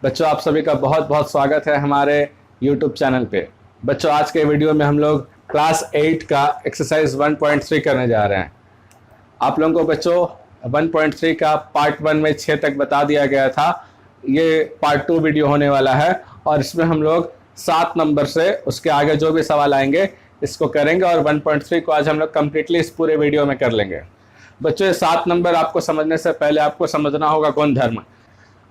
बच्चों आप सभी का बहुत बहुत स्वागत है हमारे YouTube चैनल पे। बच्चों आज के वीडियो में हम लोग क्लास 8 का एक्सरसाइज 1.3 करने जा रहे हैं। आप लोगों को बच्चों 1.3 का पार्ट 1 में 6 तक बता दिया गया था। ये पार्ट 2 वीडियो होने वाला है और इसमें हम लोग 7 नंबर से उसके आगे जो भी सवाल आएंगे इसको करेंगे और 1.3 को आज हम लोग कम्प्लीटली इस पूरे वीडियो में कर लेंगे। बच्चों ये 7 नंबर आपको समझने से पहले आपको समझना होगा गुणधर्म।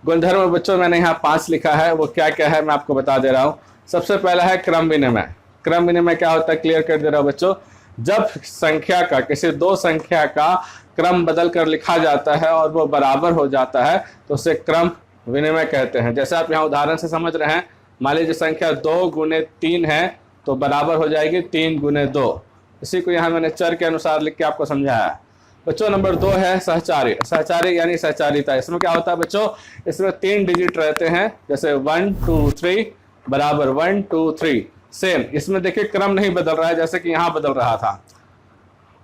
गुणधर्म बच्चों मैंने यहाँ 5 लिखा है, वो क्या क्या है मैं आपको बता दे रहा हूँ। सबसे पहला है क्रम विनिमय। क्रम विनिमय क्या होता है क्लियर कर दे रहा हूँ बच्चों। जब संख्या का किसी दो संख्या का क्रम बदल कर लिखा जाता है और वो बराबर हो जाता है तो उसे क्रम विनिमय कहते हैं। जैसे आप यहाँ उदाहरण से समझ रहे हैं, मान लीजिए संख्या 2 गुने 3 है तो बराबर हो जाएगी 3 गुने 2। इसी को यहाँ मैंने चर के अनुसार लिख के आपको समझाया है। बच्चों नंबर 2 है सहचारी। सहचारी यानी सहचारिता। इसमें क्या होता है बच्चों, इसमें 3 डिजिट रहते हैं, जैसे 1 2 3 बराबर 1 2 3 सेम। इसमें देखिए क्रम नहीं बदल रहा है जैसे कि यहाँ बदल रहा था।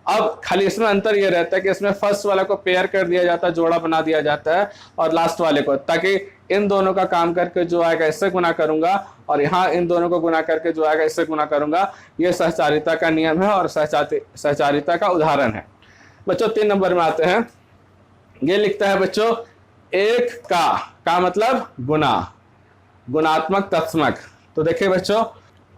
अब खाली इसमें अंतर ये रहता है कि इसमें फर्स्ट वाले को पेयर कर दिया जाता है, जोड़ा बना दिया जाता है, और लास्ट वाले को, ताकि इन दोनों का काम करके जो आएगा इससे गुना करूंगा और यहाँ इन दोनों को गुना करके जो आएगा इससे गुना करूंगा। ये सहचारिता का नियम है और सहचारिता का उदाहरण है। बच्चों 3 नंबर में आते हैं। ये लिखता है बच्चों एक का मतलब गुना, गुणात्मक तत्समक। तो देखिए बच्चों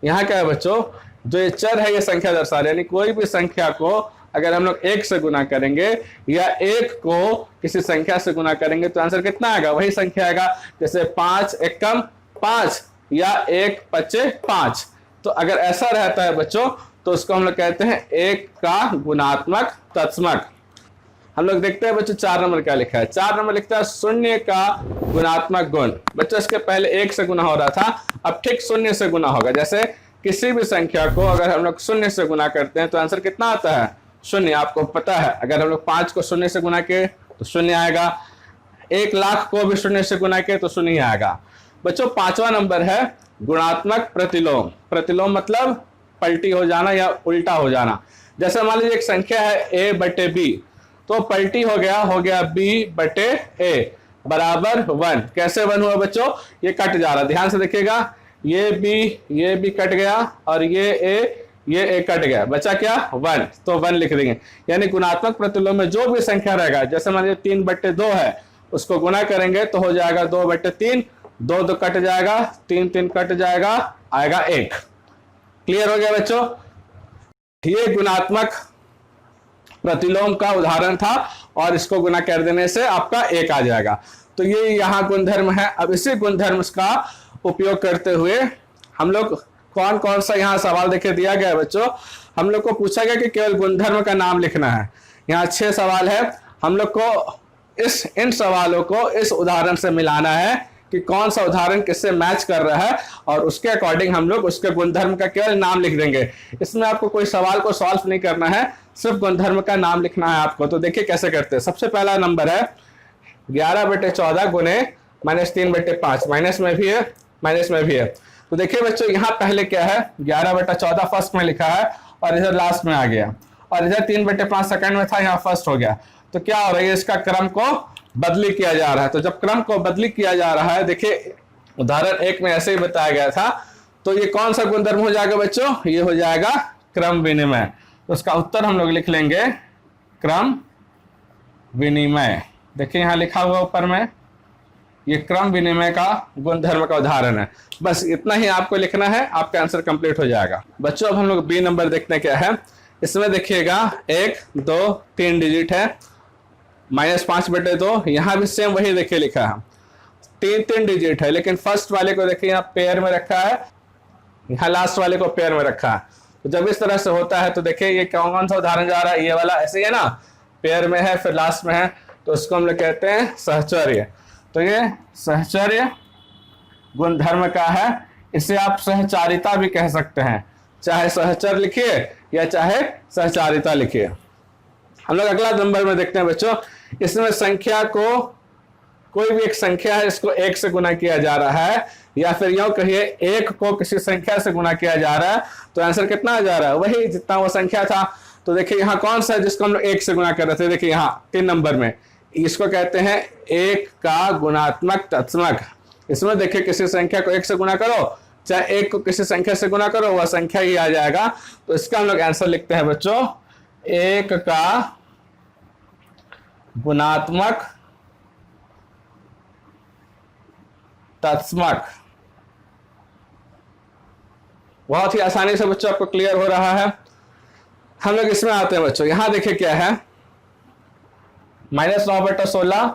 यहाँ क्या है बच्चों, जो ये चर है ये संख्या दर्शा रहा है, यानी कोई भी संख्या को अगर हम लोग 1 से गुना करेंगे या 1 को किसी संख्या से गुना करेंगे तो आंसर कितना आएगा, वही संख्या आएगा। जैसे 5 एकम 5 या 1 पच्चे 5। तो अगर ऐसा रहता है बच्चों तो उसको हम लोग कहते हैं 1 का गुणात्मक तत्समक। हम लोग देखते हैं बच्चों 4 नंबर क्या लिखा है। 4 नंबर लिखता है शून्य का गुणात्मक गुण। बच्चों इसके पहले 1 से गुना हो रहा था, अब ठीक शून्य से गुना होगा। जैसे किसी भी संख्या को अगर हम लोग शून्य से गुना करते हैं तो आंसर कितना आता है, शून्य। आपको पता है अगर हम लोग 5 को शून्य से गुना किए तो शून्य आएगा, 1 लाख को भी शून्य से गुना किए तो शून्य आएगा। बच्चों 5वां नंबर है गुणात्मक प्रतिलोम। प्रतिलोम मतलब पलटी हो जाना या उल्टा हो जाना। जैसे मान लीजिए एक संख्या है a बटे b, तो पलटी हो गया b बटे a बराबर 1। कैसे 1 हुआ बच्चों, ये कट जा रहा, ध्यान से देखिएगा, ये b कट गया और ये a कट गया, बचा क्या 1, तो 1 लिख देंगे। यानी गुणात्मक प्रतिलोम में जो भी संख्या रहेगा, जैसे मान लीजिए 3 बटे 2 है, उसको गुना करेंगे तो हो जाएगा 2 बटे 3, 2 2 कट जाएगा, 3 3 कट जाएगा, आएगा 1। क्लियर हो गया बच्चों। ये गुणात्मक प्रतिलोम का उदाहरण था और इसको गुना कर देने से आपका 1 आ जाएगा। तो ये यहाँ गुणधर्म है। अब इसी गुणधर्म का उपयोग करते हुए हम लोग कौन कौन सा यहाँ सवाल देखे दिया गया है बच्चों। हम लोग को पूछा गया कि केवल गुणधर्म का नाम लिखना है। यहाँ 6 सवाल है, हम लोग को इन सवालों को इस उदाहरण से मिलाना है कि कौन सा उदाहरण किससे मैच कर रहा है और उसके अकॉर्डिंग हम लोग उसके गुणधर्म का केवल नाम लिख देंगे। इसमें आपको कोई सवाल को सॉल्व नहीं करना है, सिर्फ गुणधर्म का नाम लिखना है आपको। तो देखिए कैसे करते हैं। सबसे पहला नंबर है 11 बटे 14 गुने -3 बटे 5। माइनस में भी है माइनस में भी है। तो देखिए बच्चों यहाँ पहले क्या है, 11 बटा 14 फर्स्ट में लिखा है और इधर लास्ट में आ गया, और इधर 3 बटे 5 सेकंड में था, यहाँ फर्स्ट हो गया। तो क्या हो रहा है, इसका क्रम को बदली किया जा रहा है। तो जब क्रम को बदली किया जा रहा है, देखिए उदाहरण 1 में ऐसे ही बताया गया था, तो ये कौन सा गुणधर्म हो जाएगा बच्चों, ये हो जाएगा क्रम विनिमय। तो उसका उत्तर हम लोग लिख लेंगे क्रम विनिमय। देखिए यहाँ लिखा हुआ ऊपर में, ये क्रम विनिमय का गुणधर्म का उदाहरण है। बस इतना ही आपको लिखना है, आपका आंसर कंप्लीट हो जाएगा। बच्चों अब हम लोग बी नंबर देखते हैं क्या है। इसमें देखिएगा 1 2 3 डिजिट है, -5 बटे 2, यहाँ भी सेम वही देखिए लिखा है, 3 डिजिट है, लेकिन फर्स्ट वाले को देखिए यहाँ पेयर में रखा है, यहाँ लास्ट वाले को पेयर में रखा है। तो जब इस तरह से होता है तो देखिए ये कौन सा उदाहरण जा रहा है, ये वाला ऐसे ही है ना, पेयर में है फिर लास्ट में है, तो उसको हम लोग कहते हैं सहचर्य। तो ये सहचर्य गुणधर्म का है। इसे आप सहचारिता भी कह सकते हैं, चाहे सहचर लिखिए या चाहे सहचारिता लिखिए। हम लोग अगला नंबर में देखते हैं बच्चों। इसमें संख्या को, कोई भी एक संख्या है, इसको 1 से गुना किया जा रहा है, या फिर यूं कहिए 1 को किसी संख्या से गुना किया जा रहा है, तो आंसर कितना आ जा रहा है, वही जितना वो संख्या था। तो देखिए यहाँ कौन सा है जिसको हम लोग 1 से गुना कर रहे थे, देखिए यहाँ 3 नंबर में, इसको कहते हैं 1 का गुणात्मक तत्समक। इसमें देखिए किसी संख्या को 1 से गुना करो, चाहे 1 को किसी संख्या से गुना करो, वह संख्या ही आ जाएगा। तो इसका हम लोग आंसर लिखते हैं बच्चों 1 का गुणात्मक तत्समक। बहुत ही आसानी से बच्चों आपको क्लियर हो रहा है। हम लोग इसमें आते हैं बच्चों, यहां देखिए क्या है, -9/16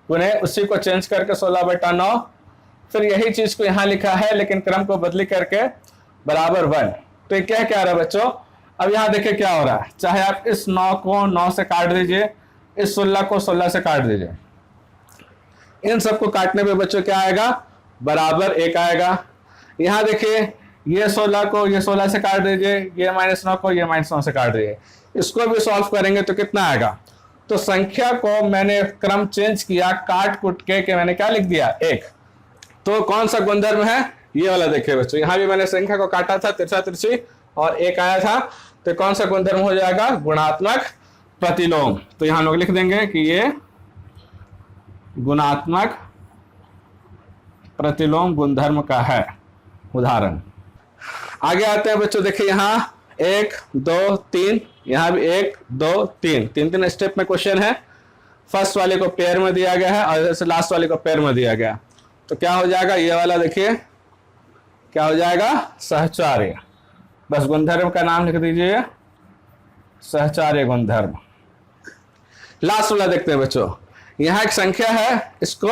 गुने उसी को चेंज करके 16/9, फिर यही चीज को यहां लिखा है लेकिन क्रम को बदली करके बराबर 1। तो ये क्या कह रहा है बच्चों, अब यहां देखिए क्या हो रहा है, चाहे आप इस 9 को 9 से काट दीजिए, इस 16 को 16 से काट दीजिए, इन सबको काटने पे बच्चों क्या आएगा, बराबर 1 आएगा। यहां देखिए ये 16 को ये 16 से काट दीजिए, ये -9 को ये -9 से काट दीजिए, इसको भी सॉल्व करेंगे तो कितना आएगा। तो संख्या को मैंने क्रम चेंज किया, काट कुट के मैंने क्या लिख दिया 1। तो कौन सा गुणधर्म है, ये वाला देखिए बच्चों, यहां भी मैंने संख्या को काटा था, तिरछा तिरछी और 1 आया था। तो कौन सा गुणधर्म हो जाएगा, गुणात्मक प्रतिलोम। तो यहां लोग लिख देंगे कि ये गुणात्मक प्रतिलोम गुणधर्म का है उदाहरण। आगे आते हैं बच्चों, देखिए यहां 1 2 3, यहां भी 1 2 3, 3 स्टेप में क्वेश्चन है। फर्स्ट वाले को पेयर में दिया गया है और जैसे लास्ट वाले को पेयर में दिया गया। तो क्या हो जाएगा, ये वाला देखिए क्या हो जाएगा, सहचार्य। बस गुणधर्म का नाम लिख दीजिए सहचार्य गुणधर्म। लास्ट वाला देखते हैं बच्चों, यहां एक संख्या है, इसको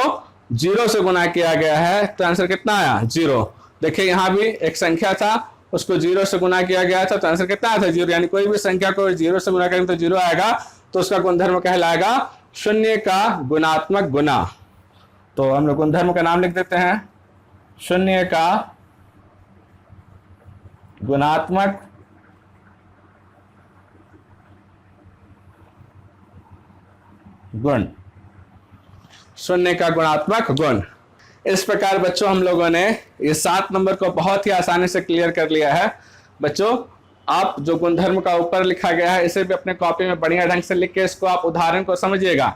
0 से गुना किया गया है, तो आंसर कितना आया, 0। देखिए यहां भी एक संख्या था, उसको 0 से गुना किया गया था, तो आंसर कितना आया था, 0। यानी कोई भी संख्या को 0 से गुना करेंगे तो 0 आएगा, तो उसका गुणधर्म कहलाएगा 0 का गुणात्मक गुना। तो हम लोग गुणधर्म का नाम लिख देते हैं 0 का गुणात्मक गुण, 0 का गुणात्मक गुण। इस प्रकार बच्चों हम लोगों ने ये 7 नंबर को बहुत ही आसानी से क्लियर कर लिया है। बच्चों आप जो गुणधर्म का ऊपर लिखा गया है इसे भी अपने कॉपी में बढ़िया ढंग से लिख के इसको आप उदाहरण को समझिएगा।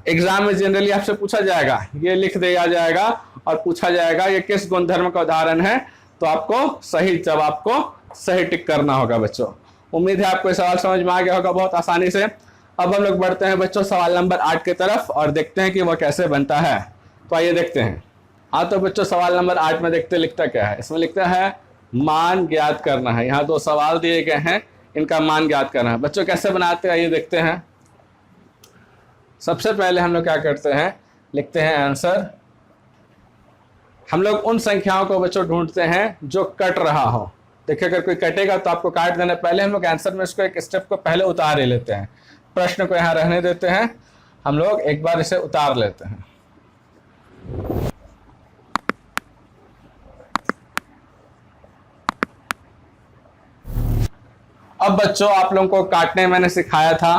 एग्जाम में जनरली आपसे पूछा जाएगा, ये लिख दिया जाएगा और पूछा जाएगा ये किस गुणधर्म का उदाहरण है, तो आपको सही जवाब को सही टिक करना होगा। बच्चों उम्मीद है आपको सवाल समझ में आ गया होगा बहुत आसानी से। अब हम लोग बढ़ते हैं बच्चों सवाल नंबर 8 की तरफ और देखते हैं कि वह कैसे बनता है। तो आइए देखते हैं। हाँ तो बच्चों सवाल नंबर 8 में देखते लिखता क्या है, इसमें लिखता है मान ज्ञात करना है। यहाँ 2 सवाल दिए गए हैं, इनका मान ज्ञात करना है। बच्चों कैसे बनाते हैं आइए देखते हैं। सबसे पहले हम लोग क्या करते हैं, लिखते हैं आंसर। हम लोग उन संख्याओं को बच्चों ढूंढते हैं जो कट रहा हो। देखिए अगर कोई कटेगा तो आपको काट देना, पहले हम लोग आंसर में इसको एक स्टेप को पहले उतार ही लेते हैं। प्रश्न को यहाँ रहने देते हैं, हम लोग एक बार इसे उतार लेते हैं। अब बच्चों आप लोगों को काटने मैंने सिखाया था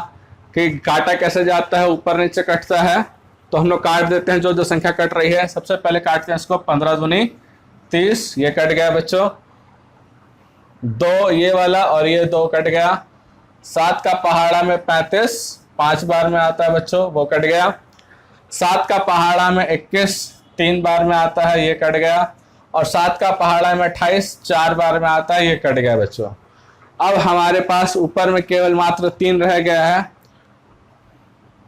कि काटा कैसे जाता है, ऊपर नीचे कटता है। तो हम लोग काट देते हैं जो जो संख्या कट रही है। सबसे पहले काटते हैं इसको 15 दूनी 30, ये कट गया बच्चों। 2 ये वाला और ये 2 कट गया। 7 का पहाड़ा में 35 5 बार में आता है बच्चों, वो कट गया। 7 का पहाड़ा में 21 3 बार में आता है, ये कट गया। और 7 का पहाड़ा में 28 4 बार में आता है, ये कट गया बच्चों। अब हमारे पास ऊपर में केवल मात्र 3 रह गया है,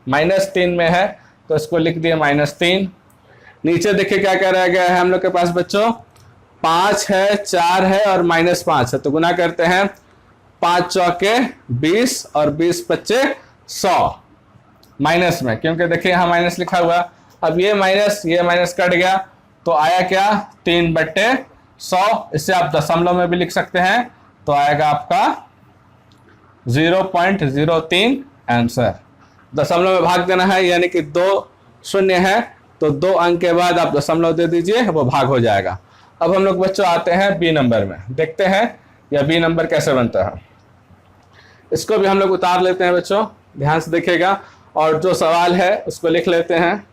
-3 में है तो इसको लिख दिए -3। नीचे देखिए क्या क्या रह गया है हम लोग के पास बच्चों, 5 है 4 है और -5 है। तो गुना करते हैं, 5 चौके 20 और 20 पच्चे 100 माइनस में, क्योंकि देखिए यहाँ माइनस लिखा हुआ। अब ये माइनस कट गया तो आया क्या 3/100। इससे आप दशमलव में भी लिख सकते हैं, तो आएगा आपका 0.03 आंसर। दशमलव में भाग देना है, यानी कि 2 शून्य है तो 2 अंक के बाद आप दशमलव दे दीजिए, वो भाग हो जाएगा। अब हम लोग बच्चों आते हैं बी नंबर में, देखते हैं यह बी नंबर कैसे बनता है। इसको भी हम लोग उतार लेते हैं बच्चों, ध्यान से देखिएगा, और जो सवाल है उसको लिख लेते हैं।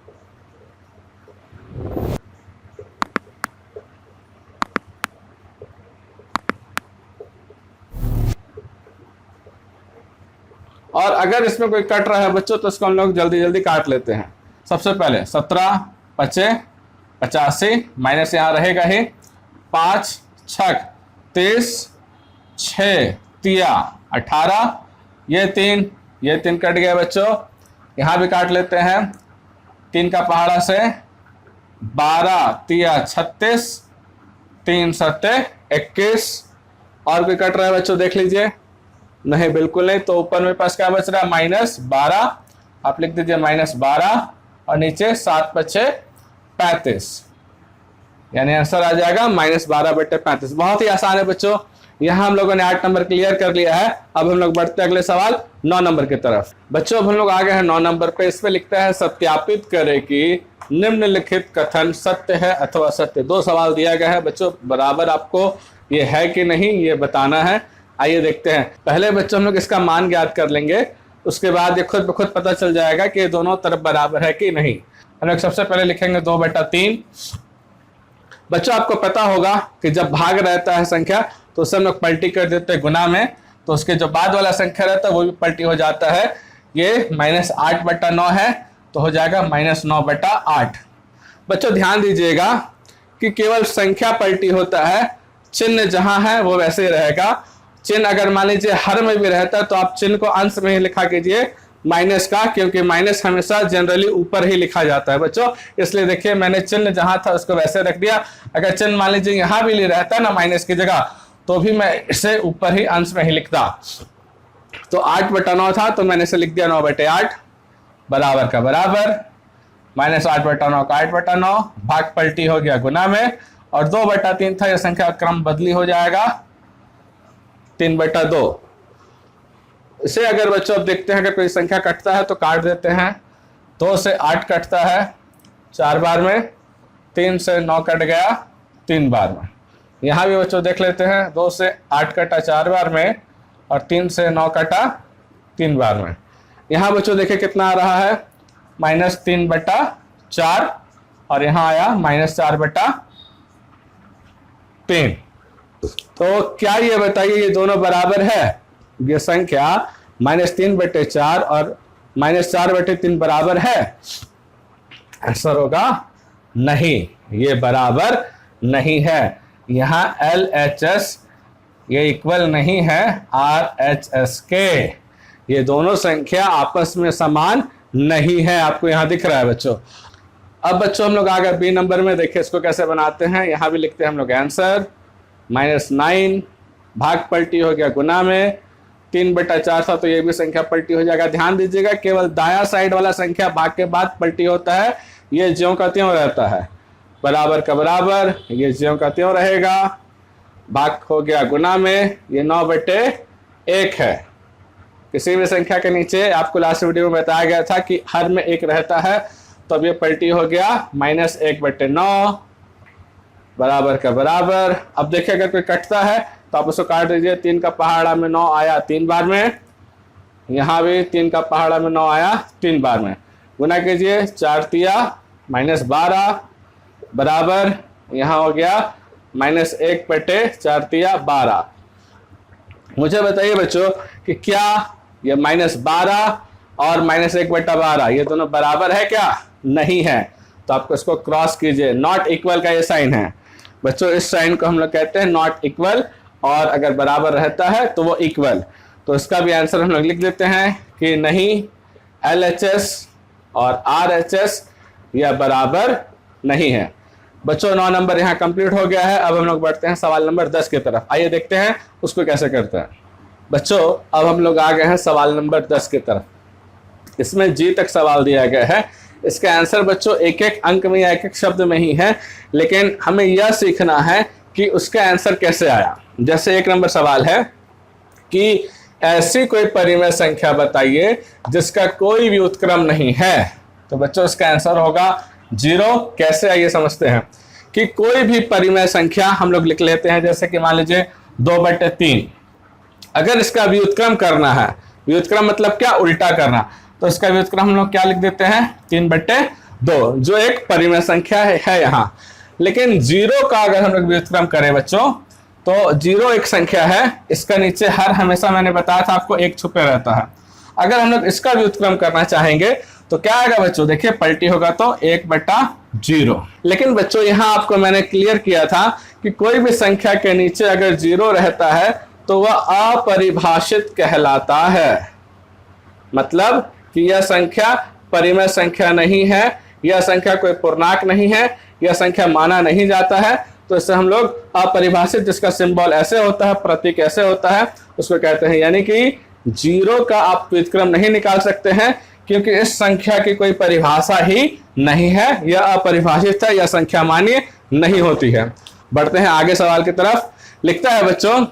और अगर इसमें कोई कट रहा है बच्चों तो इसको हम लोग जल्दी जल्दी काट लेते हैं। सबसे पहले 17 5 85 माइनस यहाँ रहेगा ही 5 छक 30 6 तिया 18, ये 3 कट गया बच्चों। यहाँ भी काट लेते हैं, 3 का पहाड़ा से 12 तिया 36 3 सत्ते 21। और भी कट रहा है बच्चों, देख लीजिए। नहीं, बिल्कुल नहीं। तो ऊपर मेरे पास क्या बच रहा है, -12। आप लिख दीजिए -12 और नीचे 7 × 35, यानी आंसर आ जाएगा -12/35। बहुत ही आसान है बच्चों। यहाँ हम लोगों ने 8 नंबर क्लियर कर लिया है। अब हम लोग बढ़ते हैं अगले सवाल 9 नंबर की तरफ। बच्चों अब हम लोग आ गए हैं 9 नंबर पे। इसमें लिखता है सत्यापित करें कि निम्नलिखित कथन सत्य है अथवा असत्य। 2 सवाल दिया गया है बच्चों, बराबर आपको ये है कि नहीं ये बताना है। आइए देखते हैं। पहले बच्चों हम लोग इसका मान ज्ञात कर लेंगे, उसके बाद ये खुद ब खुद पता चल जाएगा कि दोनों तरफ बराबर है कि नहीं। हम लोग सबसे पहले लिखेंगे 2/3। बच्चों आपको पता होगा कि जब भाग रहता है संख्या तो उससे हम लोग पलटी कर देते हैं गुना में, तो उसके जो बाद वाला संख्या रहता है वो भी पलटी हो जाता है। ये -8/9 है तो हो जाएगा -9/8। बच्चों ध्यान दीजिएगा कि केवल संख्या पलटी होता है, चिन्ह जहां है वो वैसे ही रहेगा। चिन्ह अगर मान लीजिए हर में भी रहता है तो आप चिन्ह को अंश में ही लिखा कीजिए माइनस का, क्योंकि माइनस हमेशा जनरली ऊपर ही लिखा जाता है बच्चों। इसलिए देखिए मैंने चिन्ह जहां था उसको वैसे रख दिया। अगर चिन्ह मान लीजिए यहाँ भी ले रहता ना माइनस की जगह, तो भी मैं इसे ऊपर ही अंश में ही लिखता। तो 8/9 था तो मैंने इसे लिख दिया 9/8 बराबर का बराबर। -8/9 का 8/9 भाग पलटी हो गया गुना में, और 2/3 था, यह संख्या क्रम बदली हो जाएगा 3/2। इसे अगर बच्चों अब देखते हैं, अगर कोई संख्या कटता है तो काट देते हैं। 2 से 8 कटता है 4 बार में, 3 से 9 कट गया 3 बार में। यहाँ भी बच्चों देख लेते हैं, 2 से 8 कटा 4 बार में और 3 से 9 कटा 3 बार में। यहाँ बच्चों देखिए कितना आ रहा है, -3/4 और यहाँ आया -4/3। तो क्या ये बताइए ये दोनों बराबर है? ये संख्या -3/4 और -4/3 बराबर है? आंसर होगा नहीं, ये बराबर नहीं है। यहाँ LHS ये इक्वल नहीं है RHS के। ये दोनों संख्या आपस में समान नहीं है, आपको यहाँ दिख रहा है बच्चों। अब बच्चों हम लोग आ गए B नंबर में। देखिए इसको कैसे बनाते हैं। यहाँ भी लिखते हैं हम लोग आंसर -9 भाग पलटी हो गया गुना में, 3/4 था तो ये भी संख्या पलटी हो जाएगा। ध्यान दीजिएगा केवल दाया साइड वाला संख्या भाग के बाद पलटी होता है, ये ज्यों का त्यों रहता है। बराबर का बराबर, ये ज्यों का त्यों रहेगा। भाग हो गया गुना में, ये 9/1 है। किसी भी संख्या के नीचे आपको लास्ट वीडियो में बताया गया था कि हर में 1 रहता है, तो अब ये पलटी हो गया -1/9 बराबर का बराबर। अब देखिए अगर कोई कटता है तो आप उसको काट दीजिए। 3 का पहाड़ा में 9 आया 3 बार में, यहाँ भी 3 का पहाड़ा में 9 आया 3 बार में। गुना कीजिए 4 तिया -12 बराबर, यहाँ हो गया -1/4 तिया 12। मुझे बताइए बच्चों कि क्या ये -12 और -1/12 ये दोनों बराबर है क्या? नहीं है। तो आपको इसको क्रॉस कीजिए, नॉट इक्वल का ये साइन है बच्चों। इस साइन को हम लोग कहते हैं नॉट इक्वल, और अगर बराबर रहता है तो वो इक्वल। तो इसका भी आंसर हम लोग लिख देते हैं कि नहीं, LHS और RHS यह बराबर नहीं है। बच्चों 9 नंबर यहाँ कंप्लीट हो गया है। अब हम लोग बढ़ते हैं सवाल नंबर 10 की तरफ। आइए देखते हैं उसको कैसे करते हैं। बच्चों अब हम लोग आ गए हैं सवाल नंबर 10 की तरफ। इसमें G तक सवाल दिया गया है। इसका आंसर बच्चों एक एक अंक में या एक एक शब्द में ही है, लेकिन हमें यह सीखना है कि उसका आंसर कैसे आया। जैसे 1 नंबर सवाल है कि ऐसी कोई परिमेय संख्या बताइए जिसका कोई भी उत्क्रम नहीं है। तो बच्चों इसका आंसर होगा 0। कैसे आइए समझते हैं कि कोई भी परिमेय संख्या हम लोग लिख लेते हैं, जैसे कि मान लीजिए 2/3। अगर इसका व्युत्क्रम करना है, व्युत्क्रम मतलब क्या, उल्टा करना, तो इसका व्युत्क्रम हम लोग क्या लिख देते हैं 3/2, जो एक परिमेय संख्या है यहाँ। लेकिन 0 का अगर हम लोग व्युत्क्रम करें बच्चों, तो 0 एक संख्या है, इसका नीचे हर हमेशा मैंने बताया था आपको 1 छुपे रहता है। अगर हम लोग इसका व्युत्क्रम करना चाहेंगे तो तो क्या आएगा बच्चों, देखिए पलटी होगा तो 1/0। लेकिन बच्चों यहाँ आपको मैंने क्लियर किया था कि कोई भी संख्या के नीचे अगर 0 रहता है तो वह अपरिभाषित कहलाता है। मतलब कि यह संख्या परिमेय संख्या नहीं है, यह संख्या कोई पूर्णांक नहीं है, यह संख्या माना नहीं जाता है, तो इससे हम लोग अपरिभाषित, जिसका सिंबल ऐसे होता है, प्रतीक ऐसे होता है, उसको कहते हैं। यानी कि 0 का आप व्युत्क्रम नहीं निकाल सकते हैं क्योंकि इस संख्या की कोई परिभाषा ही नहीं है, यह अपरिभाषित है, यह संख्या मान्य नहीं होती है। बढ़ते हैं आगे सवाल की तरफ। लिखता है बच्चों,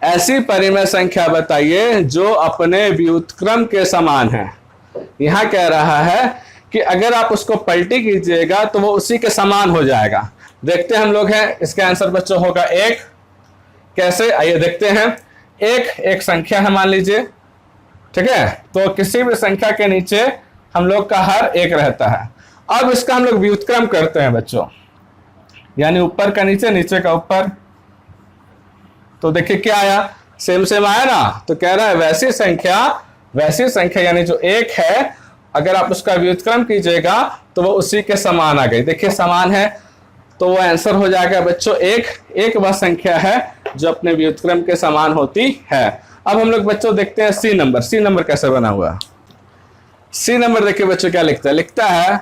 ऐसी परिमेय संख्या बताइए जो अपने व्युत्क्रम के समान है। यहां कह रहा है कि अगर आप उसको पलटी कीजिएगा तो वो उसी के समान हो जाएगा। देखते हैं हम लोग हैं, इसका आंसर बच्चों होगा 1। कैसे, आइए देखते हैं। एक संख्या है मान लीजिए, ठीक है, तो किसी भी संख्या के नीचे हम लोग का हर 1 रहता है। अब इसका हम लोग व्युत्क्रम करते हैं बच्चों, यानी ऊपर का नीचे, नीचे का ऊपर। तो देखिए क्या आया, सेम सेम आया ना। तो कह रहा है वैसी संख्या यानी जो 1 है, अगर आप उसका व्युत्क्रम कीजिएगा तो वो उसी के समान आ गई। देखिए समान है तो वो आंसर हो जाएगा बच्चों 1। एक वह संख्या है जो अपने व्युत्क्रम के समान होती है। अब हम लोग बच्चों देखते हैं सी नंबर कैसे बना हुआ। सी नंबर देखिए बच्चों क्या लिखता है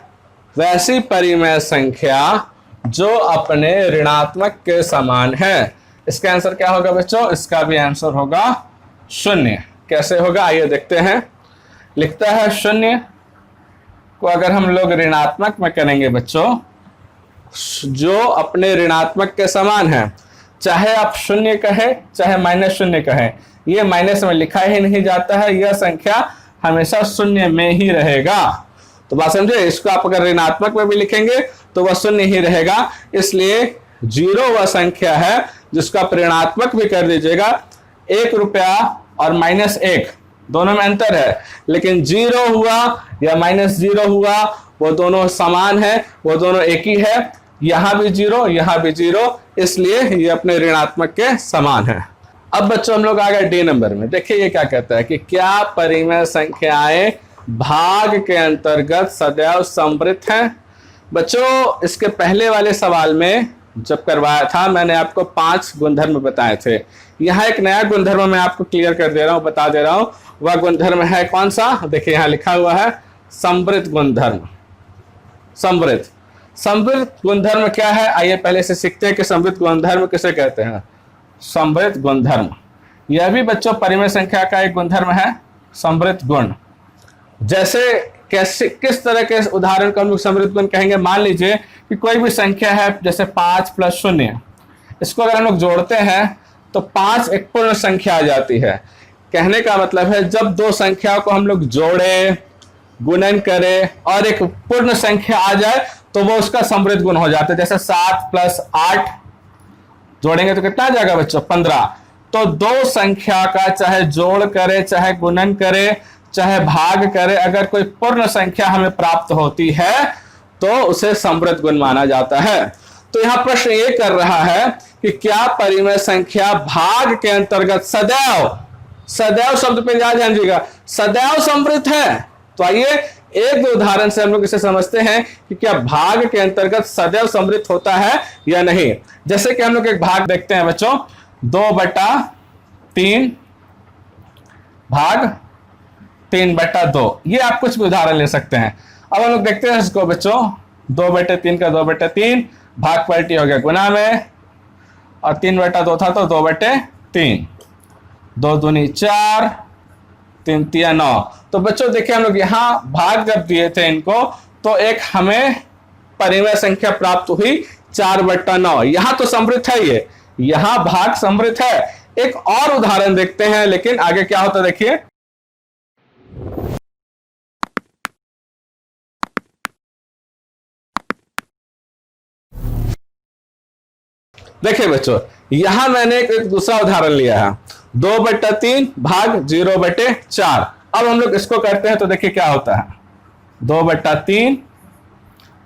वैसी परिमेय संख्या जो अपने ऋणात्मक के समान है। इसका आंसर क्या होगा बच्चों, इसका भी आंसर होगा 0। कैसे होगा आइए देखते हैं। लिखता है 0 को अगर हम लोग ऋणात्मक में करेंगे बच्चों, जो अपने ऋणात्मक के समान है, चाहे आप 0 कहे चाहे -0 कहे, ये माइनस में लिखा ही नहीं जाता है, यह संख्या हमेशा 0 में ही रहेगा। तो बात समझे, इसको आप अगर ऋणात्मक में भी लिखेंगे तो वह 0 ही रहेगा। इसलिए 0 वह संख्या है जिसको आप ऋणात्मक भी कर दीजिएगा। 1 रुपया और -1 दोनों में अंतर है, लेकिन 0 हुआ या -0 हुआ वो दोनों समान है, वो दोनों एक ही है। यहां भी 0 यहां भी 0, इसलिए ये अपने ऋणात्मक के समान है। अब बच्चों हम लोग आ गए डी नंबर में। देखिए ये क्या कहता है कि क्या परिमेय संख्याएं भाग के अंतर्गत सदैव समृद्ध हैं। बच्चों इसके पहले वाले सवाल में जब करवाया था मैंने आपको 5 गुणधर्म बताए थे। यहाँ एक नया गुणधर्म मैं आपको क्लियर कर दे रहा हूँ, बता दे रहा हूँ। वह गुणधर्म है कौन सा, देखिए यहाँ लिखा हुआ है समृद्ध गुणधर्म। समृद्ध गुणधर्म क्या है, आइए पहले से सीखते हैं कि समृद्ध गुणधर्म किसे कहते हैं। समृद्ध गुणधर्म यह भी बच्चों परिमेय संख्या का एक गुणधर्म है, समृद्ध गुण। जैसे कैसे, किस तरह के उदाहरण को हम लोग समृद्ध गुण कहेंगे। मान लीजिए कि कोई भी संख्या है, जैसे 5 + 0, इसको अगर हम लोग जोड़ते हैं तो 5 एक पूर्ण संख्या आ जाती है। कहने का मतलब है जब दो संख्याओं को हम लोग जोड़े, गुणन करें और एक पूर्ण संख्या आ जाए तो वो उसका समृद्ध गुण हो जाता है। जैसे 7 + 8 जोड़ेंगे तो कितना आ जाएगा बच्चों, 15। तो दो संख्या का चाहे जोड़ करे, चाहे गुणन करे, चाहे भाग करे, अगर कोई पूर्ण संख्या हमें प्राप्त होती है तो उसे समृद्ध गुण माना जाता है। तो यहां प्रश्न ये कर रहा है कि क्या परिमेय संख्या भाग के अंतर्गत सदैव शब्द पे ध्यान दीजिएगा, सदैव समृद्ध है। तो आइए एक दो उदाहरण से हम लोग इसे समझते हैं कि क्या भाग के अंतर्गत सदैव समृद्ध होता है या नहीं। जैसे कि हम लोग एक भाग देखते हैं बच्चों, 2/3 भाग 3/2। ये आप कुछ भी उदाहरण ले सकते हैं। अब हम लोग देखते हैं इसको बच्चों, 2/3 का 2/3 भाग पलटी हो गया गुना में, और 3/2 था तो 2/3, 2 दूनी 4, 3 तिया 9। तो बच्चों देखिए हम लोग यहाँ भाग जब दिए थे इनको तो एक हमें परिमेय संख्या प्राप्त हुई 4/9। यहाँ तो समृद्ध है, ये यहाँ भाग समृद्ध है। एक और उदाहरण देखते हैं, लेकिन आगे क्या होता है देखिए। देखिए बच्चों यहां मैंने एक दूसरा उदाहरण लिया है, 2/3 भाग 0/4। अब हम लोग इसको करते हैं तो देखिए क्या होता है, 2/3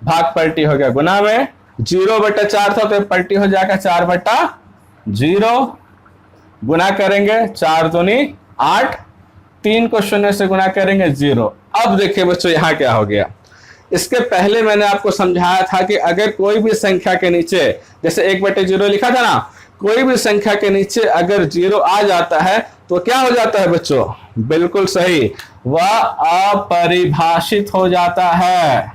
भाग पलटी हो गया गुना में, 0/4 था तो पलटी हो जाएगा 4/0, गुना करेंगे 4 दूनी 8, 3 को 0 से गुना करेंगे 0। अब देखिए बच्चों यहाँ क्या हो गया। इसके पहले मैंने आपको समझाया था कि अगर कोई भी संख्या के नीचे, जैसे 1/0 लिखा था ना, कोई भी संख्या के नीचे अगर 0 आ जाता है तो क्या हो जाता है बच्चों? बिल्कुल सही, वह अपरिभाषित हो जाता है।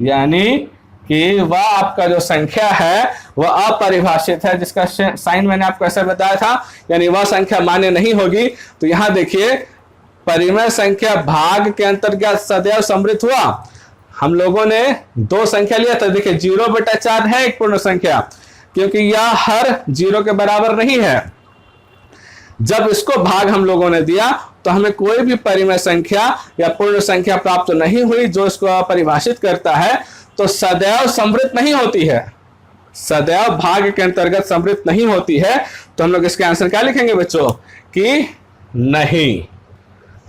यानी कि वह आपका जो संख्या है वह अपरिभाषित है, जिसका साइन मैंने आपको ऐसा बताया था, यानी वह संख्या मान्य नहीं होगी। तो यहां देखिए परिमेय संख्या भाग के अंतर्गत सदैव समृद्ध हुआ। हम लोगों ने 2 संख्या लिया था, देखिए 0/4 है एक पूर्ण संख्या, क्योंकि यह हर 0 के बराबर नहीं है। जब इसको भाग हम लोगों ने दिया तो हमें कोई भी परिमेय संख्या या पूर्ण संख्या प्राप्त नहीं हुई जो इसको अपरिभाषित करता है, तो सदैव समृद्ध नहीं होती है, सदैव भाग के अंतर्गत समृद्ध नहीं होती है। तो हम लोग इसके आंसर क्या लिखेंगे बच्चों? कि नहीं,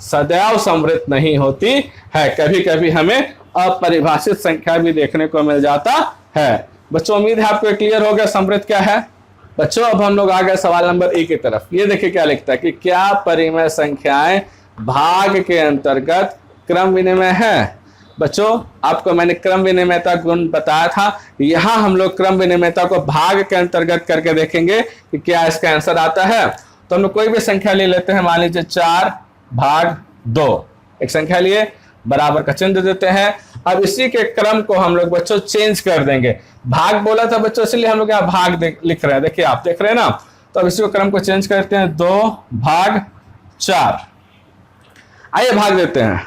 सदैव समृद्ध नहीं होती है, कभी कभी हमें अपरिभाषित संख्या भी देखने को मिल जाता है। बच्चों उम्मीद है आपको क्लियर हो गया समृद्ध क्या है। बच्चों अब हम लोग आ गए सवाल नंबर ए की तरफ। ये देखिए क्या लिखता है कि क्या परिमेय संख्याएं भाग के अंतर्गत क्रम विनिमय है। बच्चों आपको मैंने क्रम विनिमयता गुण बताया था, यहां हम लोग क्रम विनिमयता को भाग के अंतर्गत करके देखेंगे कि क्या इसका आंसर आता है। तो हम लोग कोई भी संख्या ले लेते हैं, मान लीजिए 4/2, एक संख्या लिए, बराबर का चिन्ह देते हैं। अब इसी के क्रम को हम लोग बच्चों चेंज कर देंगे। भाग बोला था बच्चों, इसलिए हम लोग यहाँ भाग लिख रहे हैं, देखिए आप देख रहे हैं ना। तो अब इसी को क्रम को चेंज करते हैं, 2/4। आइए भाग देते हैं।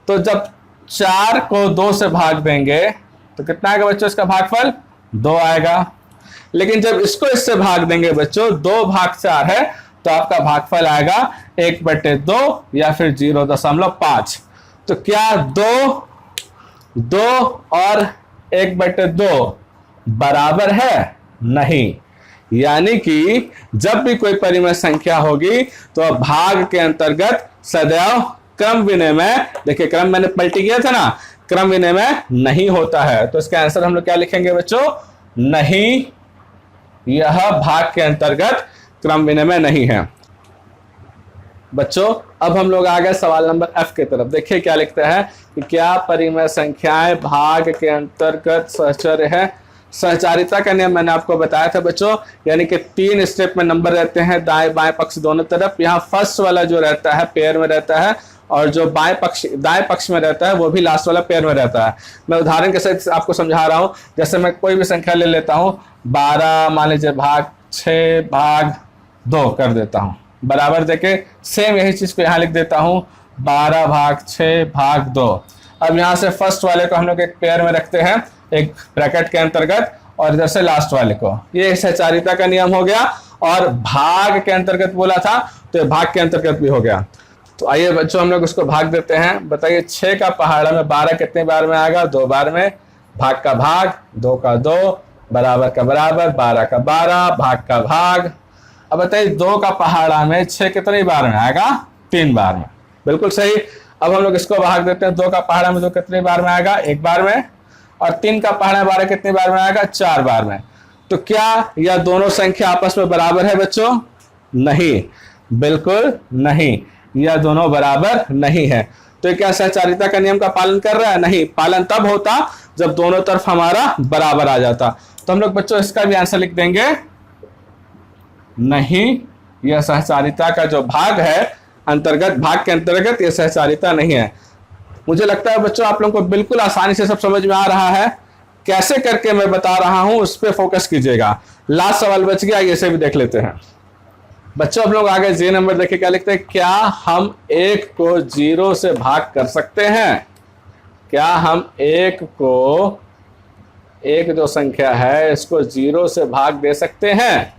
तो जब 4 को 2 से भाग देंगे तो कितना आएगा बच्चों? इसका भागफल 2 आएगा। लेकिन जब इसको इससे भाग देंगे बच्चों, 2/4 है, तो आपका भागफल आएगा 1/2 या फिर 0.5। तो क्या 2 और 1/2 बराबर है? नहीं। यानी कि जब भी कोई परिमेय संख्या होगी तो भाग के अंतर्गत सदैव क्रम विनिमय, देखिए क्रम मैंने पलटी किया था ना, क्रम विनिमय नहीं होता है। तो इसका आंसर हम लोग क्या लिखेंगे बच्चों? नहीं, यह भाग के अंतर्गत क्रम विनिमय नहीं है। बच्चों अब हम लोग आ गए सवाल नंबर एफ की तरफ। देखिए क्या लिखता है कि क्या परिमेय संख्याएं भाग के अंतर्गत सहचर्य है। सहचारिता का नियम मैंने आपको बताया था बच्चों, यानी कि 3 स्टेप में नंबर रहते हैं दाएं बाएं पक्ष दोनों तरफ। यहाँ फर्स्ट वाला जो रहता है पेयर में रहता है, और जो दाएं पक्ष में रहता है वो भी लास्ट वाला पेयर में रहता है। मैं उदाहरण के साथ आपको समझा रहा हूँ। जैसे मैं कोई भी संख्या ले लेता हूँ, 12 मान लीजिए भाग 6/2 कर देता हूँ, बराबर देके सेम यही चीज को यहाँ लिख देता हूँ, 12/6/2। अब यहाँ से फर्स्ट वाले को हम लोग एक पेयर में रखते हैं, एक ब्रैकेट के अंतर्गत, और इधर से लास्ट वाले को। ये सहचारिता का नियम हो गया, और भाग के अंतर्गत बोला था तो भाग के अंतर्गत भी हो गया। तो आइए बच्चों हम लोग उसको भाग देते हैं। बताइए 6 का पहाड़ा में 12 कितने बार में आएगा? 2 बार में। भाग का भाग, 2 का 2, बराबर का बराबर, 12 का 12, भाग का भाग। अब बताइए 2 का पहाड़ा में 6 कितनी बार में आएगा? 3 बार में। बिल्कुल सही। अब हम लोग इसको भाग देते हैं, 2 का पहाड़ा में 2 कितनी बार में आएगा? 1 बार में। और 3 का पहाड़ा में 12 कितनी बार में आएगा? 4 बार में। तो क्या यह दोनों संख्या आपस में बराबर है बच्चों? नहीं, बिल्कुल नहीं, यह दोनों बराबर नहीं है। तो क्या सहचारिता का नियम का पालन कर रहा है? नहीं, पालन तब होता जब दोनों तरफ हमारा बराबर आ जाता। तो हम लोग बच्चों इसका भी आंसर लिख देंगे, नहीं, यह सहचारिता का जो भाग है अंतर्गत, भाग के अंतर्गत यह सहचारिता नहीं है। मुझे लगता है बच्चों आप लोगों को बिल्कुल आसानी से सब समझ में आ रहा है। कैसे करके मैं बता रहा हूं उस पर फोकस कीजिएगा। लास्ट सवाल बच गया, ये से भी देख लेते हैं। बच्चों आप लोग आगे जे नंबर देखिए क्या लिखते हैं, क्या हम 1 को 0 से भाग कर सकते हैं? क्या हम 1 को, एक जो संख्या है इसको 0 से भाग दे सकते हैं?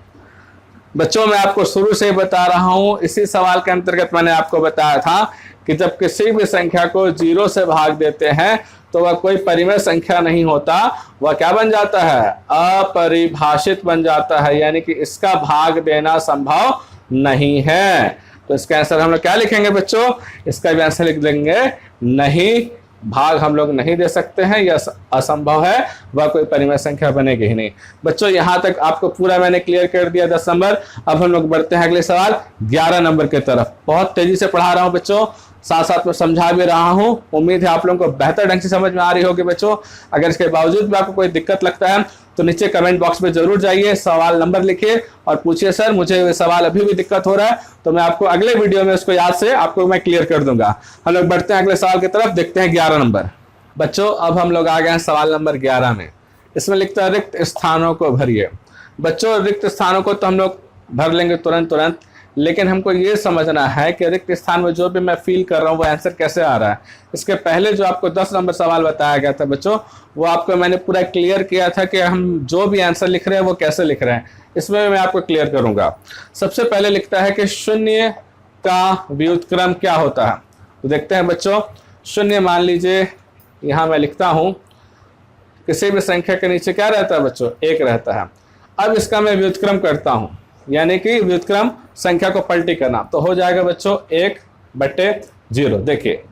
बच्चों मैं आपको शुरू से बता रहा हूं, इसी सवाल के अंतर्गत मैंने आपको बताया था कि जब किसी भी संख्या को 0 से भाग देते हैं तो वह कोई परिमेय संख्या नहीं होता, वह क्या बन जाता है? अपरिभाषित बन जाता है, यानी कि इसका भाग देना संभव नहीं है। तो इसका आंसर हम लोग क्या लिखेंगे बच्चों? इसका भी आंसर लिख देंगे, नहीं, भाग हम लोग नहीं दे सकते हैं, यह असंभव है, वह कोई परिमेय संख्या बनेगी ही नहीं। बच्चों यहाँ तक आपको पूरा मैंने क्लियर कर दिया 10 नंबर। अब हम लोग बढ़ते हैं अगले सवाल 11 नंबर की तरफ। बहुत तेजी से पढ़ा रहा हूँ बच्चों, साथ साथ में समझा भी रहा हूँ। उम्मीद है आप लोगों को बेहतर ढंग से समझ में आ रही होगी बच्चों। अगर इसके बावजूद भी आपको कोई दिक्कत लगता है तो नीचे कमेंट बॉक्स में जरूर जाइए, सवाल नंबर लिखिए और पूछिए सर मुझे ये सवाल अभी भी दिक्कत हो रहा है, तो मैं आपको अगले वीडियो में उसको याद से आपको मैं क्लियर कर दूंगा। हम लोग बढ़ते हैं अगले सवाल की तरफ, देखते हैं 11 नंबर। बच्चों अब हम लोग आ गए हैं सवाल नंबर 11 में। इसमें लिखता है रिक्त स्थानों को भरिए। बच्चों रिक्त स्थानों को तो हम लोग भर लेंगे तुरंत, लेकिन हमको ये समझना है कि रिक्त स्थान में जो भी मैं फील कर रहा हूँ वो आंसर कैसे आ रहा है। इसके पहले जो आपको 10 नंबर सवाल बताया गया था बच्चों, वो आपको मैंने पूरा क्लियर किया था कि हम जो भी आंसर लिख रहे हैं वो कैसे लिख रहे हैं। इसमें मैं आपको क्लियर करूंगा। सबसे पहले लिखता है कि शून्य का व्युत्क्रम क्या होता है। तो देखते हैं बच्चों, शून्य मान लीजिए यहाँ मैं लिखता हूँ, किसी भी संख्या के नीचे क्या रहता है बच्चों, 1 रहता है। अब इसका मैं व्युत्क्रम करता हूँ, यानी कि व्युत्क्रम संख्या को पलटी करना, तो हो जाएगा बच्चों 1/0। देखिए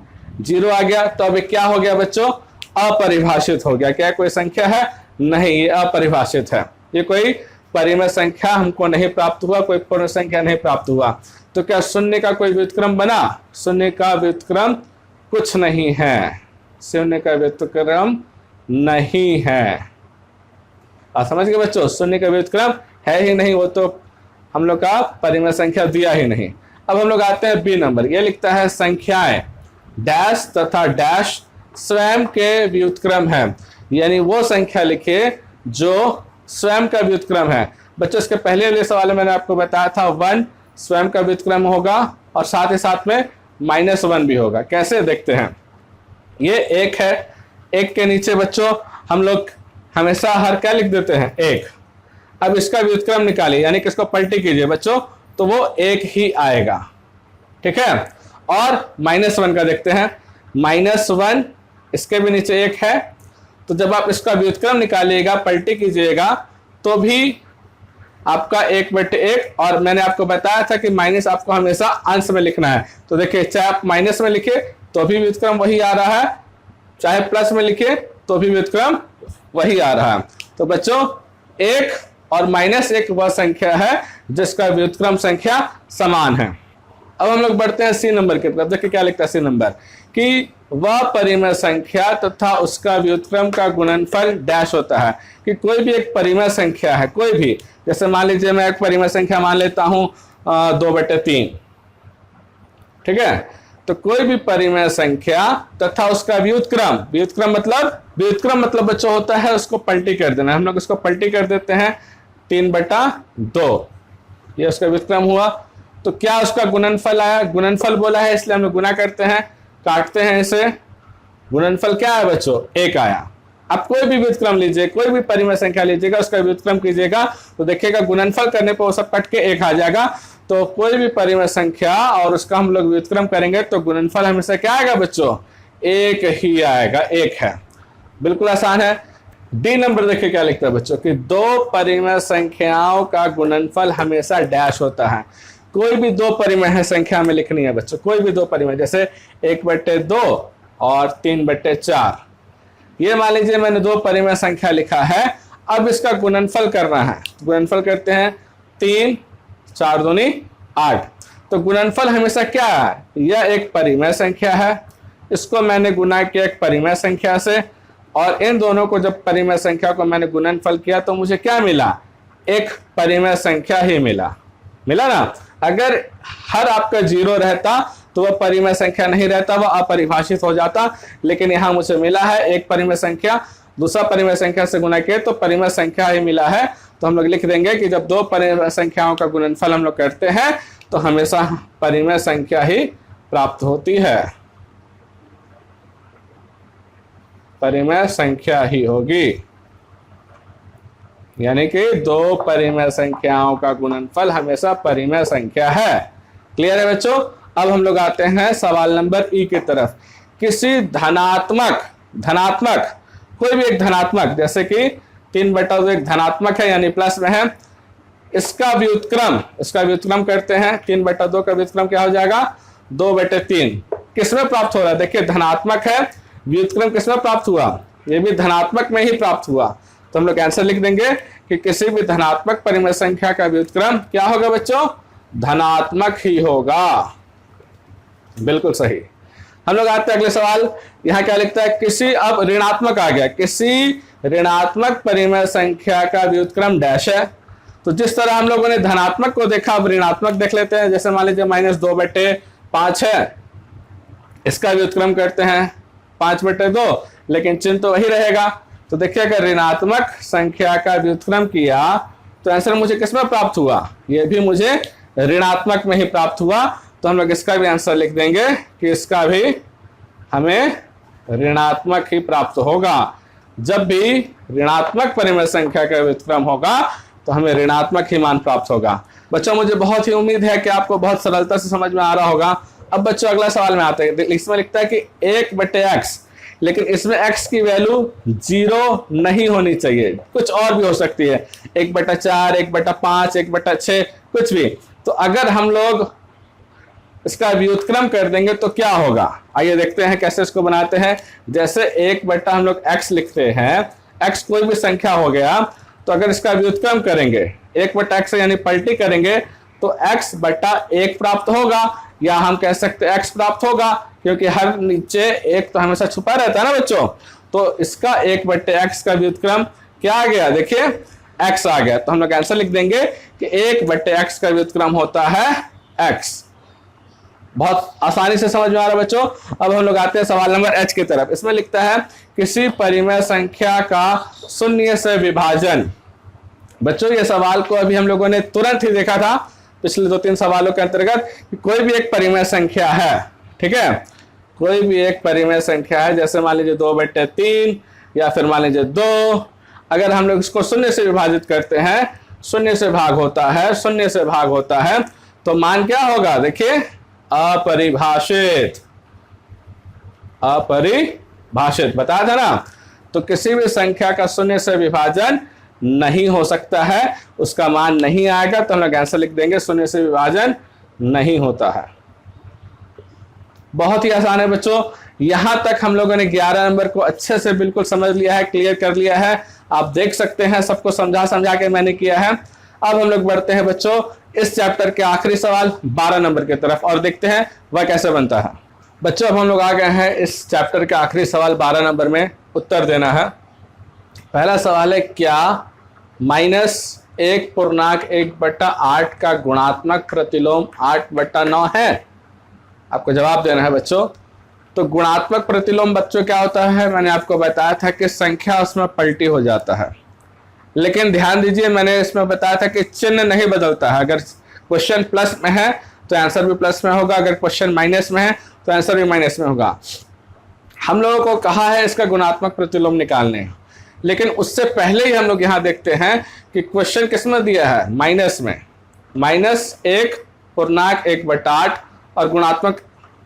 0 आ गया, तो अभी क्या हो गया बच्चों, अपरिभाषित हो गया। क्या कोई संख्या है? नहीं, ये अपरिभाषित है। ये कोई परिमेय संख्या हमको नहीं प्राप्त हुआ, कोई पूर्ण संख्या नहीं प्राप्त हुआ। तो क्या शून्य का कोई व्युत्क्रम बना? शून्य का व्युत्क्रम कुछ नहीं है, शून्य का व्युत्क्रम नहीं है। आप समझ गए बच्चों, शून्य का व्युत्क्रम है ही नहीं, वो तो हम लोग का परिमेय संख्या दिया ही नहीं। अब हम लोग आते हैं बी नंबर। ये लिखता है संख्याएं डैश तथा डैश स्वयं के व्युत्क्रम है, यानी वो संख्या लिखे जो स्वयं का व्युत्क्रम है। बच्चों इसके पहले वाले सवाल में मैंने आपको बताया था 1 स्वयं का व्युत्क्रम होगा और साथ ही साथ में -1 भी होगा। कैसे देखते हैं, ये 1 है, 1 के नीचे बच्चों हम लोग हमेशा हर क्या लिख देते हैं, 1। अब इसका व्युत्क्रम निकालिए, यानी कि इसको पलटी कीजिए बच्चों, तो वो 1 ही आएगा, ठीक है। और -1 का देखते हैं, -1 इसके भी नीचे 1 है, तो जब आप इसका व्युत्क्रम निकालिएगा, पलटी कीजिएगा, तो भी आपका 1/1। और मैंने आपको बताया था कि माइनस आपको हमेशा अंश में लिखना है। तो देखिए, चाहे आप माइनस में लिखे तो भी व्युत्क्रम वही आ रहा है, चाहे प्लस में लिखे तो भी व्युत्क्रम वही आ रहा है। तो बच्चों 1 और -1 वह संख्या है जिसका व्युत्क्रम संख्या समान है। अब हम लोग बढ़ते हैं सी नंबर की तरफ। देखिए क्या लिखता है सी नंबर, कि वह परिमेय संख्या तथा उसका व्युत्क्रम का गुणनफल डैश होता है। कि कोई भी एक परिमेय संख्या है, कोई भी, जैसे मान लीजिए मैं एक परिमेय संख्या मान लेता हूं 2/3, ठीक है। तो कोई भी परिमेय संख्या तथा उसका व्युत्क्रम, व्युत्क्रम मतलब बच्चों होता है उसको पलटी कर देना। हम लोग इसको पलटी कर देते हैं 3/2, ये उसका व्युत्क्रम हुआ। तो क्या उसका गुणनफल आया? गुणनफल बोला है इसलिए हम लोग गुना करते हैं, काटते हैं इसे। गुणनफल क्या है बच्चों? 1 आया। आप कोई भी व्युत्क्रम लीजिए, कोई भी परिमेय संख्या लीजिएगा, उसका व्युत्क्रम कीजिएगा तो देखिएगा गुणनफल करने पर वो सब कट के 1 आ जाएगा। तो कोई भी परिमेय संख्या और उसका हम लोग व्युत्क्रम करेंगे तो गुणनफल हमेशा क्या आएगा बच्चों? 1 ही आएगा, 1 है। बिल्कुल आसान है। डी नंबर देखिए क्या लिखता है बच्चों, कि 2 परिमेय संख्याओं का गुणनफल हमेशा डैश होता है। कोई भी 2 परिमेय संख्या में लिखनी है बच्चों, कोई भी 2 परिमेय, जैसे 1/2 और 3/4। ये मान लीजिए मैंने 2 परिमेय संख्या लिखा है, अब इसका गुणनफल करना है। गुणनफल करते हैं 3 4 दूनी 8। तो गुणनफल हमेशा क्या है? यह एक परिमेय संख्या है, इसको मैंने गुना किया एक परिमेय संख्या से, और इन दोनों को जब परिमेय संख्या को मैंने गुणनफल किया तो मुझे क्या मिला? एक परिमेय संख्या ही मिला ना। अगर हर आपका 0 रहता तो वह परिमेय संख्या नहीं रहता, वह अपरिभाषित हो जाता। लेकिन यहाँ मुझे मिला है एक परिमेय संख्या, दूसरा परिमेय संख्या से गुना किए तो परिमेय संख्या ही मिला है। तो हम लोग लिख देंगे कि जब 2 परिमेय संख्याओं का गुणनफल हम लोग करते हैं तो हमेशा परिमेय संख्या ही प्राप्त होती है, परिमेय संख्या ही होगी। यानी कि 2 परिमेय संख्याओं का गुणनफल हमेशा परिमेय संख्या है। क्लियर है बच्चों? अब हम लोग आते हैं सवाल नंबर ई की तरफ। किसी धनात्मक कोई भी एक धनात्मक, जैसे कि 3/2 एक धनात्मक है यानी प्लस में है, इसका व्युत्क्रम करते हैं। 3/2 का व्युत्क्रम क्या हो जाएगा? 2/3। किसमें प्राप्त हो रहा है? देखिए धनात्मक है, व्युत्क्रम किसमें प्राप्त हुआ, ये भी धनात्मक में ही प्राप्त हुआ। तो हम लोग आंसर लिख देंगे कि किसी भी धनात्मक परिमेय संख्या का व्युत्क्रम क्या होगा बच्चों, धनात्मक ही होगा। बिल्कुल सही। हम लोग आते हैं अगले सवाल। यहाँ क्या लिखता है, किसी, अब ऋणात्मक आ गया, किसी ऋणात्मक परिमेय संख्या का व्युत्क्रम डैश है। तो जिस तरह हम लोगों ने धनात्मक को देखा, अब ऋणात्मक देख लेते हैं। जैसे मान लीजिए -2/5 है, इसका व्युत्क्रम करते हैं 5/2, लेकिन चिन्ह तो वही रहेगा। तो देखिए अगर ऋणात्मक संख्या का व्युत्क्रम किया तो आंसर मुझे किसमें प्राप्त हुआ, ये भी मुझे ऋणात्मक में ही प्राप्त हुआ। तो हम लोग इसका भी आंसर लिख देंगे कि इसका भी हमें ऋणात्मक ही प्राप्त होगा। जब भी ऋणात्मक परिमेय संख्या का व्युत्क्रम होगा तो हमें ऋणात्मक ही मान प्राप्त होगा। बच्चों मुझे बहुत ही उम्मीद है कि आपको बहुत सरलता से समझ में आ रहा होगा। अब बच्चों अगला सवाल में आते हैं। इसमें लिखता है कि 1/x, लेकिन इसमें x की वैल्यू 0 नहीं होनी चाहिए, कुछ और भी हो सकती है, 1/4, 1/5, 1/6, कुछ भी। तो अगर हम लोग इसका व्युत्क्रम कर देंगे तो क्या होगा, आइए देखते हैं कैसे इसको बनाते हैं। जैसे 1 हम लोग x लिखते हैं, x कोई भी संख्या हो गया, तो अगर इसका व्युत्क्रम करेंगे 1/x यानी पलटी करेंगे तो x/1 प्राप्त होगा, या हम कह सकते हैं x प्राप्त होगा, क्योंकि हर नीचे 1 तो हमेशा छुपा रहता है ना बच्चों। तो इसका 1/x का व्युत्क्रम क्या आ गया, देखिए x आ गया। तो हम लोग आंसर लिख देंगे कि 1/x का व्युत्क्रम होता है x। बहुत आसानी से समझ में आ रहा है बच्चों। अब हम लोग आते हैं सवाल नंबर h की तरफ। इसमें लिखता है किसी परिमेय संख्या का शून्य से विभाजन। बच्चों ये सवाल को अभी हम लोगों ने तुरंत ही देखा था पिछले 2-3 सवालों के अंतर्गत, कि कोई भी एक परिमेय संख्या है, ठीक है, कोई भी एक परिमेय संख्या है, जैसे मान लीजिए 2/3 या फिर मान लीजिए 2, अगर हम लोग इसको शून्य से विभाजित करते हैं, शून्य से भाग होता है, शून्य से भाग होता है, तो मान क्या होगा, देखिए अपरिभाषित, अपरिभाषित बताया था ना। तो किसी भी संख्या का शून्य से विभाजन नहीं हो सकता है, उसका मान नहीं आएगा। तो हम लोग आंसर लिख देंगे शून्य से विभाजन नहीं होता है। बहुत ही आसान है बच्चों। यहां तक हम लोगों ने 11 नंबर को अच्छे से बिल्कुल समझ लिया है, क्लियर कर लिया है। आप देख सकते हैं सबको समझा के मैंने किया है। अब हम लोग बढ़ते हैं बच्चों इस चैप्टर के आखिरी सवाल 12 नंबर की तरफ और देखते हैं वह कैसे बनता है। बच्चों अब हम लोग आ गए हैं इस चैप्टर के आखिरी सवाल 12 नंबर में उत्तर देना है। पहला सवाल है, क्या -1/1/8 का गुणात्मक प्रतिलोम 8/9 है? आपको जवाब देना है बच्चों। तो गुणात्मक प्रतिलोम बच्चों क्या होता है, मैंने आपको बताया था कि संख्या उसमें पलटी हो जाता है, लेकिन ध्यान दीजिए मैंने इसमें बताया था कि चिन्ह नहीं बदलता है। अगर क्वेश्चन प्लस में है तो आंसर भी प्लस में होगा, अगर क्वेश्चन माइनस में है तो आंसर भी माइनस में होगा। हम लोगों को कहा है इसका गुणात्मक प्रतिलोम निकालने, लेकिन उससे पहले ही हम लोग यहाँ देखते हैं कि क्वेश्चन किस में दिया है, माइनस में, -1/1/8 और गुणात्मक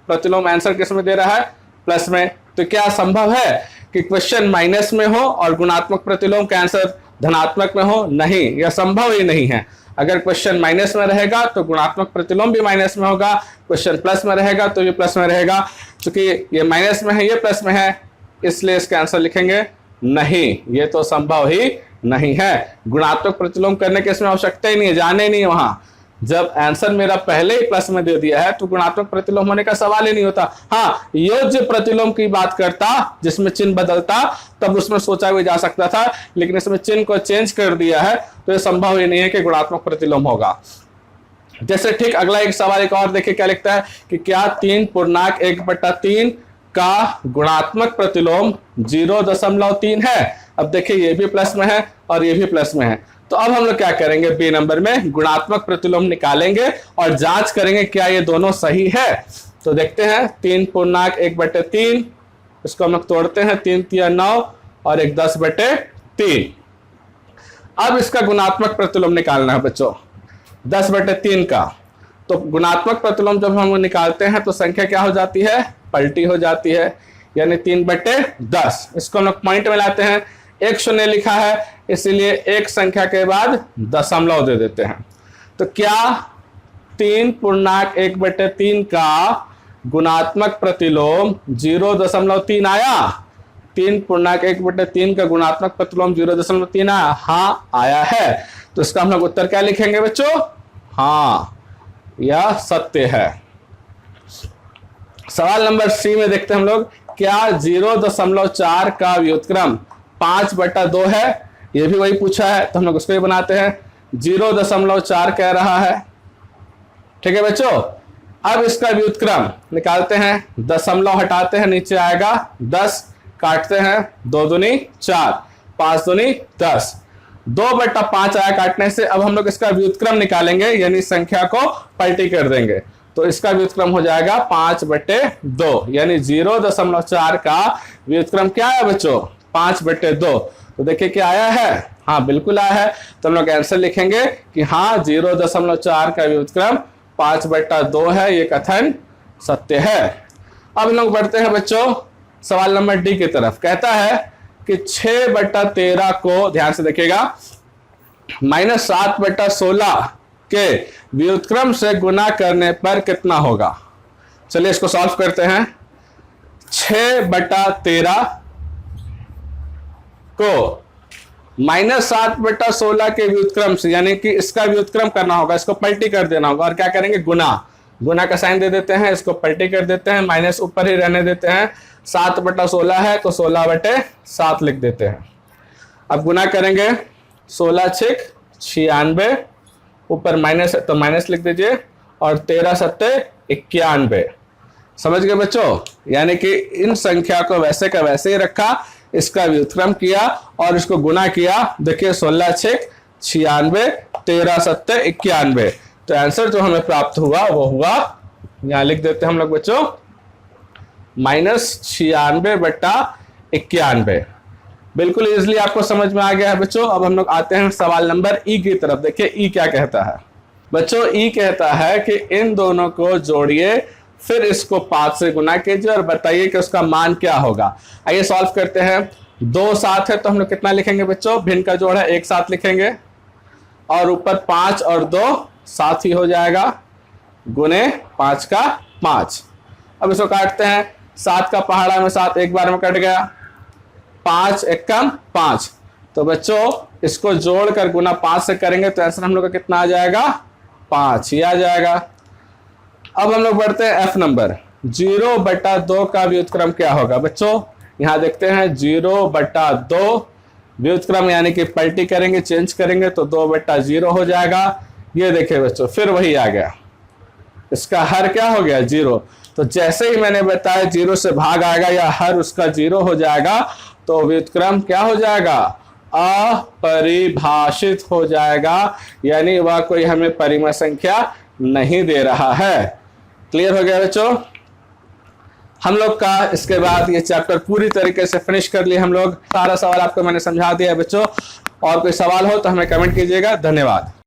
प्रतिलोम आंसर किस में दे रहा है, प्लस में। तो क्या संभव है कि क्वेश्चन माइनस में हो और गुणात्मक प्रतिलोम का आंसर धनात्मक में हो? नहीं, यह संभव ही नहीं है। अगर क्वेश्चन माइनस में रहेगा तो गुणात्मक प्रतिलोम भी माइनस में होगा, क्वेश्चन प्लस में रहेगा तो ये प्लस में रहेगा। क्योंकि ये माइनस में है, ये प्लस में है, इसलिए इसका आंसर लिखेंगे नहीं, ये तो संभव ही नहीं है। गुणात्मक प्रतिलोम करने की इसमें आवश्यकता ही नहीं है, जाने ही नहीं है वहां। जब आंसर मेरा पहले ही प्लस में दे दिया है तो गुणात्मक प्रतिलोम होने का सवाल ही नहीं होता। हाँ, योज्य प्रतिलोम की बात करता जिसमें चिन्ह बदलता, तब उसमें सोचा भी जा सकता था, लेकिन इसमें चिन्ह को चेंज कर दिया है तो ये संभव ही नहीं है कि गुणात्मक प्रतिलोम होगा। जैसे ठीक अगला एक सवाल एक और देखिए क्या लिखता है कि क्या 3/1/3 का गुणात्मक प्रतिलोम 0.3 है। अब देखिए ये भी प्लस में है और ये भी प्लस में है। तो अब हम लोग क्या करेंगे, बी नंबर में गुणात्मक प्रतिलोम निकालेंगे और जांच करेंगे क्या ये दोनों सही है। तो देखते हैं 3/1/3, इसको हम लोग तोड़ते हैं, 3×3 9 और 1 10/3। अब इसका गुणात्मक प्रतिलोम निकालना है बच्चों 10/3 का। तो गुणात्मक प्रतिलोम जब हम निकालते हैं तो संख्या क्या हो जाती है, पलटी हो जाती है, यानी 3/10। इसको हम लोग पॉइंट में लाते हैं, एक शून्य लिखा है इसीलिए एक संख्या के बाद दशमलव दे देते हैं। तो क्या 3/1/3 का गुणात्मक प्रतिलोम 0.3 आया। 3.1/3 का गुणात्मक प्रतिलोम 0.3 आया, हाँ आया है। तो इसका हम लोग उत्तर क्या लिखेंगे बच्चों? हाँ, यह सत्य है। सवाल नंबर सी में देखते हैं हम लोग, क्या 0.4 का व्युत्क्रम 5/2 है? ये भी वही पूछा है, तो हम लोग उसको भी बनाते हैं। 0.4 कह रहा है, ठीक है बच्चों। अब इसका व्युत्क्रम निकालते हैं, दशमलव हटाते हैं, नीचे आएगा 10, काटते हैं 2 दूनी 4, 5 दूनी 10, 2/5 आया काटने से। अब हम लोग इसका व्युत्क्रम निकालेंगे, यानी संख्या को पलटी कर देंगे, तो इसका व्युत्क्रम हो जाएगा 5/2, यानी 0.4 का व्युत्क्रम क्या है बच्चों? 5/2। तो देखिए क्या आया है, हाँ बिल्कुल आया है। तो हम लोग आंसर लिखेंगे कि हाँ 0.4 का व्युत्क्रम 5/2 है, ये कथन सत्य है। अब हम लोग बढ़ते हैं बच्चों सवाल नंबर डी की तरफ। कहता है कि 6/13 को, ध्यान से देखिएगा, -7/16 के व्युत्क्रम से गुना करने पर कितना होगा? चलिए इसको सॉल्व करते हैं। 6/13 को -7/16 के व्युत्क्रम से, यानी कि इसका व्युत्क्रम करना होगा, इसको पलटी कर देना होगा, और क्या करेंगे? गुना का साइन दे देते हैं, इसको पलटी कर देते हैं, माइनस ऊपर ही रहने देते हैं। 7/16 है तो 16/7 लिख देते हैं। अब गुना करेंगे, 16×6 96, ऊपर माइनस है तो माइनस लिख दीजिए, और 13×7 91। समझ गए बच्चों? यानी कि इन संख्या को वैसे का वैसे ही रखा, इसका व्युत्क्रम किया और इसको गुना किया। देखिए 16×6 96, 13×7 91। तो आंसर जो हमें प्राप्त हुआ वो हुआ, यहां लिख देते हैं हम लोग बच्चों, -96/91। बिल्कुल इजीली आपको समझ में आ गया है बच्चों। अब हम लोग आते हैं सवाल नंबर ई की तरफ। देखिए ई क्या कहता है बच्चों? ई कहता है कि इन दोनों को जोड़िए, फिर इसको 5 से गुना कीजिए और बताइए कि उसका मान क्या होगा। आइए सॉल्व करते हैं। 2 7 है तो हम लोग कितना लिखेंगे बच्चों? भिन्न का जोड़ है 1 7 लिखेंगे, और ऊपर 5 और 2 7 ही हो जाएगा, गुने 5 का 5। अब इसको काटते हैं, 7 का पहाड़ा में 7 एक बार में कट गया, 5 एकम 5। तो बच्चों इसको जोड़कर गुना 5 से करेंगे तो आंसर हम लोग का कितना आ जाएगा? 5 ही आ जाएगा। अब हम लोग बढ़ते हैं एफ नंबर। 0/2 का व्युत्क्रम क्या होगा बच्चों? यहां देखते हैं 0/2 व्युत्क्रम, यानी कि पलटी करेंगे, चेंज करेंगे तो 2/0 हो जाएगा। ये देखिए बच्चों फिर वही आ गया, इसका हर क्या हो गया? 0। तो जैसे ही मैंने बताया 0 से भाग आएगा या हर उसका 0 हो जाएगा, तो व्युत्क्रम क्या हो जाएगा? अपरिभाषित हो जाएगा, यानी वह कोई हमें परिमेय संख्या नहीं दे रहा है। क्लियर हो गया बच्चों? हम लोग का इसके बाद ये चैप्टर पूरी तरीके से फिनिश कर लिए हम लोग। सारा सवाल आपको मैंने समझा दिया है बच्चों। और कोई सवाल हो तो हमें कमेंट कीजिएगा। धन्यवाद।